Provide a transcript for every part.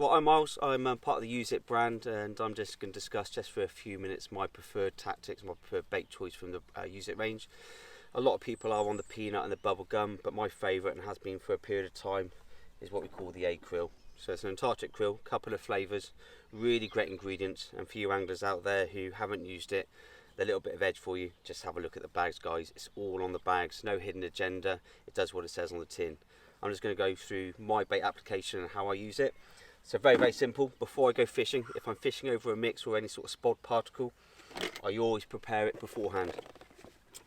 Well, I'm Miles. I'm part of the U-zit brand, and I'm just going to discuss just for a few minutes my preferred tactics, my preferred bait choice from the U-zit range. A lot of people are on the peanut and the bubble gum, but my favourite, and has been for a period of time, is what we call the A-Krill. So it's an Antarctic krill, couple of flavours, really great ingredients, and for you anglers out there who haven't used it, a little bit of edge for you, just have a look at the bags, guys. It's all on the bags, no hidden agenda. It does what it says on the tin. I'm just going to go through my bait application and how I use it. So very simple. Before I go fishing, if I'm fishing over a mix or any sort of spod particle, I always prepare it beforehand.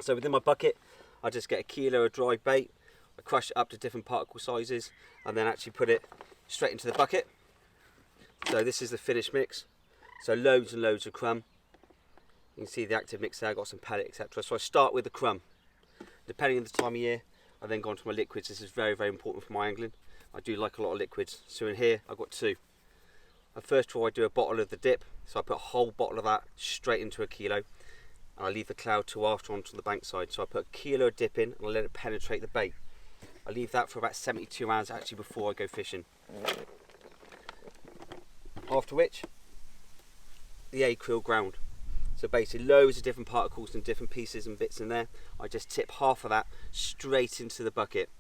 So within my bucket, I just get a kilo of dry bait, I crush it up to different particle sizes, and then actually put it straight into the bucket. So this is the finished mix. So loads and loads of crumb. You can see the active mix there, I've got some pellet, etc. So I start with the crumb. Depending on the time of year, I then go on to my liquids. This is very important for my angling. I do like a lot of liquids. So in here, I've got two. First of all, I do a bottle of the dip. So I put a whole bottle of that straight into a kilo. And I leave the cloud till after onto the bank side. So I put a kilo of dip in and I let it penetrate the bait. I leave that for about 72 hours actually before I go fishing. After which, the A-Krill ground. So basically loads of different particles and different pieces and bits in there. I just tip half of that straight into the bucket,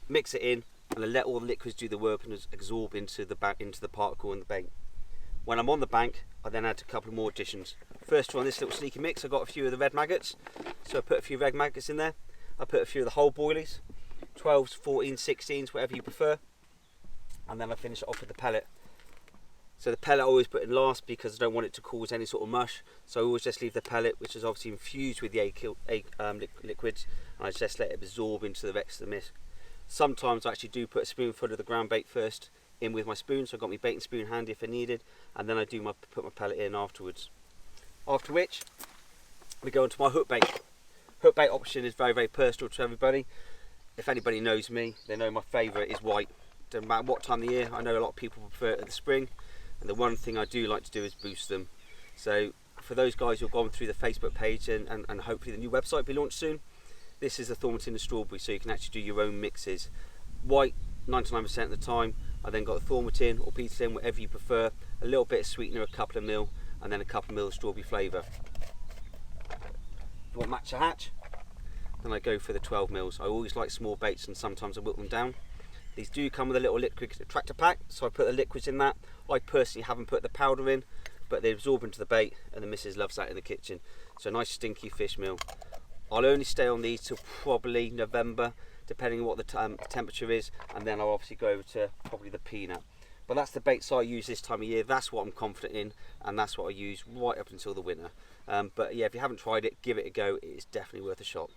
mix it in, and I let all the liquids do the work and just absorb into the particle and the bait. When I'm on the bank, I then add a couple more additions. First one, this little sneaky mix, I got a few of the red maggots. So I put a few red maggots in there. I put a few of the whole boilies, 12s, 14s, 16s, whatever you prefer. And then I finish it off with the pellet. So the pellet I always put in last because I don't want it to cause any sort of mush. So I always just leave the pellet, which is obviously infused with the liquids, and I just let it absorb into the rest of the mix. Sometimes I actually do put a spoonful of the ground bait first in with my spoon, so I've got my baiting spoon handy if I needed, and then I do put my pellet in afterwards. After which, we go into my hook bait. Hook bait option is very personal to everybody. If anybody knows me, they know my favourite is white. Doesn't matter what time of the year, I know a lot of people prefer it in the spring. And the one thing I do like to do is boost them. So for those guys who've gone through the Facebook page and hopefully the new website will be launched soon, this is the Thornton and strawberry, so you can actually do your own mixes. White 99% of the time. I then got the Thornton or Peterson, whatever you prefer, a little bit of sweetener, a couple of mil, and then a couple of mil of strawberry flavour. If you want match a hatch, then I go for the 12 mils. I always like small baits and sometimes I whip them down. These do come with a little liquid attractor pack, so I put the liquids in that. I personally haven't put the powder in, but they absorb into the bait, and the missus loves that in the kitchen. So nice stinky fish meal. I'll only stay on these till probably November, depending on what the temperature is, and then I'll obviously go over to probably the peanut. But that's the baits I use this time of year. That's what I'm confident in, and that's what I use right up until the winter. But yeah, if you haven't tried it, give it a go. It's definitely worth a shot.